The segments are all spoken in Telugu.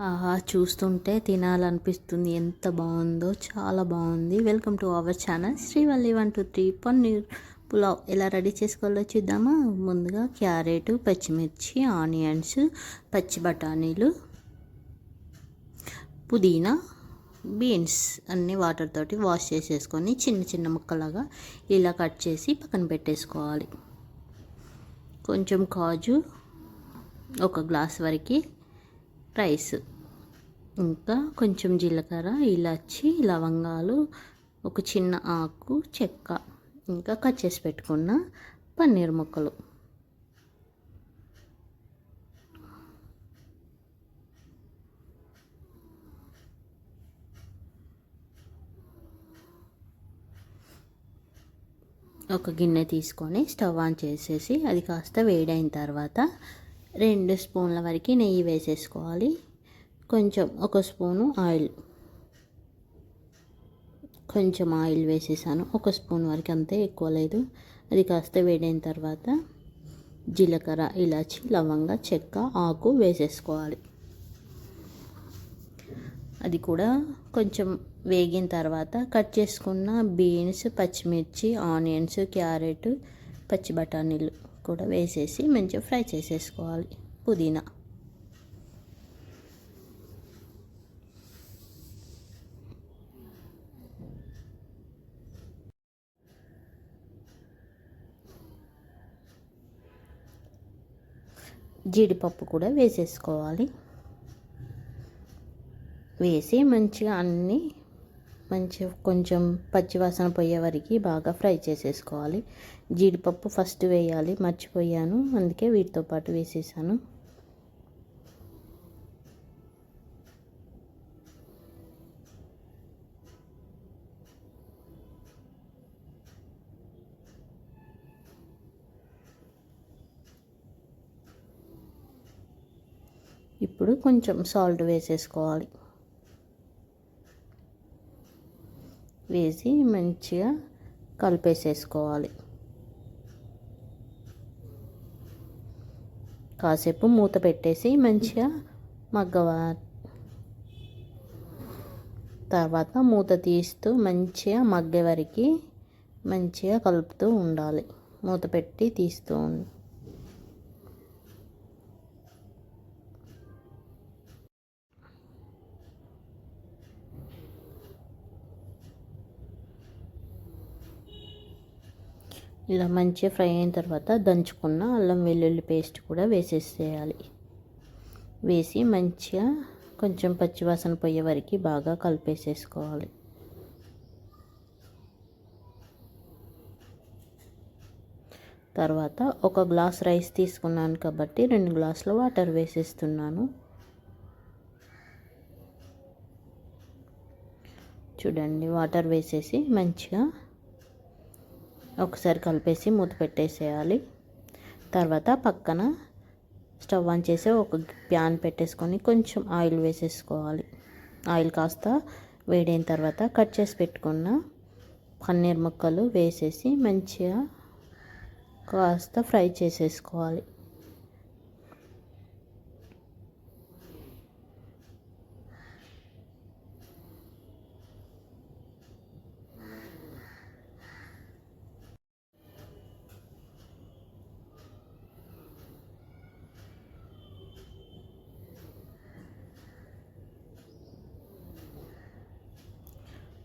ఆహా! చూస్తుంటే తినాలనిపిస్తుంది. ఎంత బావుందో, చాలా బావుంది. Welcome to our channel Srivalli 123 paneer pulao ఎలా రెడీ చేసుకోవాలో చూద్దామా? ముందుగా క్యారెట్, పచ్చిమిర్చి, ఆనియన్స్, పచ్చి బఠానీలు, పుదీనా, బీన్స్ అన్నీ వాటర్ తోటి వాష్ చేసేసుకొని చిన్న చిన్న ముక్కలాగా ఇలా కట్ చేసి పక్కన పెట్టేసుకోవాలి. కొంచెం కాజు, ఒక గ్లాస్ వరకు రైస్, ఇంకా కొంచెం జీలకర్ర, ఇలాచి, లవంగాలు, ఒక చిన్న ఆకు చెక్క, ఇంకా కట్ చేసి పెట్టుకున్న పన్నీర్ ముక్కలు. ఒక గిన్నె తీసుకొని స్టవ్ ఆన్ చేసేసి అది కాస్త వేడైన తర్వాత 2 స్పూన్ల వరకు నెయ్యి వేసేసుకోవాలి. కొంచెం ఒక స్పూను ఆయిల్, కొంచెం ఆయిల్ వేసేసాను, ఒక స్పూన్ వరకు అంతే, ఎక్కువ లేదు. అది కాస్త వేడైన తర్వాత జీలకర్ర, ఇలాచి, లవంగా, చెక్క, ఆకు వేసేసుకోవాలి. అది కూడా కొంచెం వేగిన తర్వాత కట్ చేసుకున్న బీన్స్, పచ్చిమిర్చి, ఆనియన్స్, క్యారెట్, పచ్చి బఠానీలు కూడా వేసేసి మంచిగా ఫ్రై చేసేసుకోవాలి. పుదీనా, జీడిపప్పు కూడా వేసేసుకోవాలి. వేసి మంచిగా అన్నీ కొంచెం పచ్చివాసన పోయే వరకు బాగా ఫ్రై చేసేసుకోవాలి. జీడిపప్పు ఫస్ట్ వేయాలి, మర్చిపోయాను, అందుకే వీటితో పాటు వేసేసాను. ఇప్పుడు కొంచెం సాల్ట్ వేసేసుకోవాలి. వేసి మంచిగా కలిపేసేసుకోవాలి. కాసేపు మూత పెట్టేసి మంచిగా తర్వాత మూత తీస్తూ మంచిగా మగ్గే వరకు మంచిగా కలుపుతూ ఉండాలి. మూత పెట్టి తీస్తూ ఇలా మంచిగా ఫ్రై అయిన తర్వాత దంచుకున్న అల్లం వెల్లుల్లి పేస్ట్ కూడా వేసేసేయాలి. వేసి మంచిగా కొంచెం పచ్చివాసన పోయే వరకు బాగా కలిపేసేసుకోవాలి. తర్వాత ఒక గ్లాస్ రైస్ తీసుకున్నాను కాబట్టి 2 గ్లాసుల వాటర్ వేసేస్తున్నాను. చూడండి, వాటర్ వేసేసి మంచిగా ఒకసారి కలిపేసి మూత పెట్టేసేయాలి. తర్వాత పక్కన స్టవ్ ఆన్ చేసి ఒక ప్యాన్ పెట్టేసుకొని కొంచెం ఆయిల్ వేసేసుకోవాలి. ఆయిల్ కాస్త వేడైన తర్వాత కట్ చేసి పెట్టుకున్న పన్నీర్ ముక్కలు వేసేసి మంచిగా కాస్త ఫ్రై చేసేసుకోవాలి.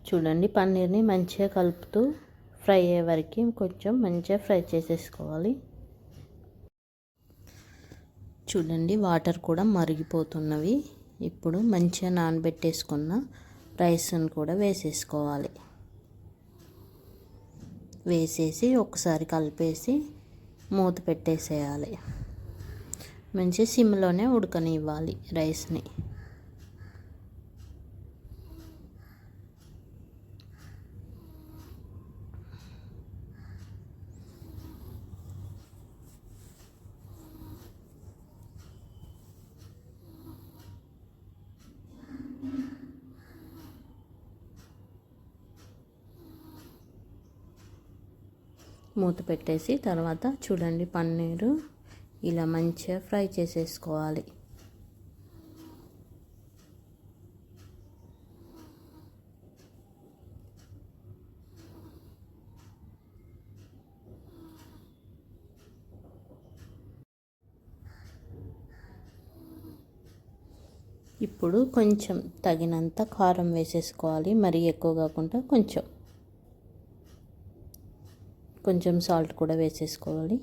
చూడండి, పన్నీర్ని మంచిగా కలుపుతూ ఫ్రై అయ్యే వరకు కొంచెం మంచిగా ఫ్రై చేసేసుకోవాలి. చూడండి, వాటర్ కూడా మరిగిపోతున్నవి. ఇప్పుడు మంచిగా నానబెట్టేసుకున్న రైస్ని కూడా వేసేసుకోవాలి. వేసేసి ఒకసారి కలిపేసి మూత పెట్టేసేయాలి. మంచి సిమ్లోనే ఉడకనివ్వాలి రైస్ని. మూత పెట్టేసి తర్వాత చూడండి, పన్నీరు ఇలా మంచిగా ఫ్రై చేసేసుకోవాలి. ఇప్పుడు కొంచెం తగినంత కారం వేసేసుకోవాలి, మరీ ఎక్కువ కాకుండా కొంచెం కొంచెం సాల్ట్ కూడా వేసేసుకోవాలి.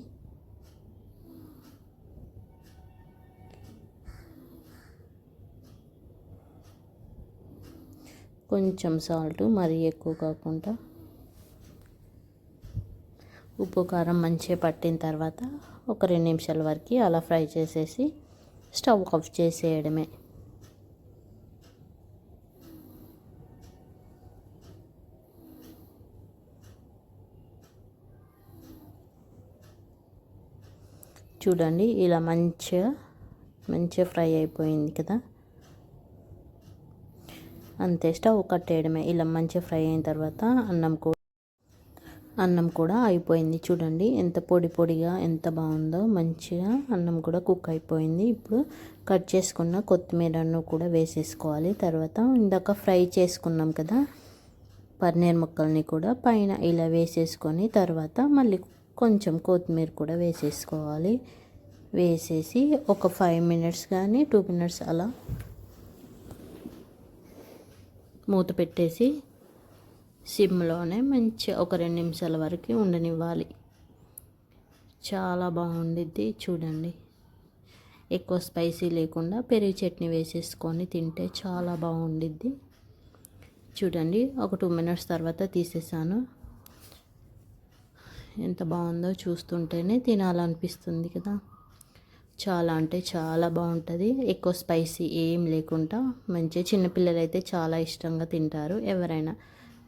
కొంచెం సాల్ట్, మరీ ఎక్కువ కాకుండా. ఉప్పు కారం మంచిగా పట్టిన తర్వాత ఒక 2 నిమిషాల వరకు అలా ఫ్రై చేసేసి స్టవ్ ఆఫ్ చేసేయడమే. చూడండి ఇలా మంచిగా ఫ్రై అయిపోయింది కదా. అంతే, స్టవ్ కట్టేయడమే. ఇలా మంచిగా ఫ్రై అయిన తర్వాత అన్నం కూడా అయిపోయింది. చూడండి ఎంత పొడి పొడిగా ఎంత బాగుందో, మంచిగా అన్నం కూడా కుక్ అయిపోయింది. ఇప్పుడు కట్ చేసుకున్న కొత్తిమీరను కూడా వేసేసుకోవాలి. తర్వాత ఇందాక ఫ్రై చేసుకున్నాం కదా పన్నీర్ ముక్కల్ని కూడా పైన ఇలా వేసేసుకొని తర్వాత మళ్ళీ కొంచెం కొత్తిమీర కూడా వేసేసుకోవాలి. వేసేసి ఒక 5 మినిట్స్ కానీ 2 మినిట్స్ అలా మూత పెట్టేసి సిమ్లోనే మంచిగా ఒక 2 నిమిషాల వరకు ఉండనివ్వాలి. చాలా బాగుండిద్ది. చూడండి ఎక్కువ స్పైసీ లేకుండా పెరుగు చట్నీ వేసేసుకొని తింటే చాలా బాగుండిద్ది. చూడండి ఒక 2 మినిట్స్ తర్వాత తీసేసాను. ఎంత బాగుందో చూస్తుంటేనే తినాలనిపిస్తుంది కదా. చాలా అంటే చాలా బాగుంటుంది. ఎక్కువ స్పైసీ ఏం లేకుండా మంచిగా చిన్నపిల్లలు అయితే చాలా ఇష్టంగా తింటారు. ఎవరైనా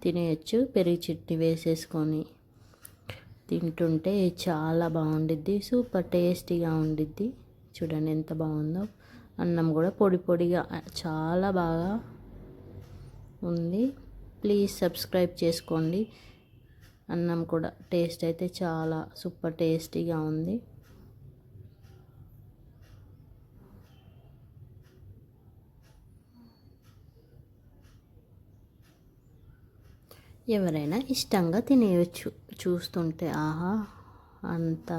తినేయచ్చు. పెరుగు చట్నీ వేసేసుకొని తింటుంటే చాలా బాగుండిద్ది. సూపర్ టేస్టీగా ఉండిద్ది. చూడండి ఎంత బాగుందో. అన్నం కూడా పొడి పొడిగా చాలా బాగా ఉంది. ప్లీజ్ సబ్స్క్రైబ్ చేసుకోండి. అన్నం కూడా టేస్ట్ అయితే చాలా సూపర్ టేస్టీగా ఉంది. ఎవరైనా ఇష్టంగా తినేయచ్చు. చూస్తుంటే ఆహా అంత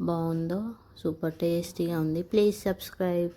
బాగుందో, సూపర్ టేస్టీగా ఉంది. Please subscribe.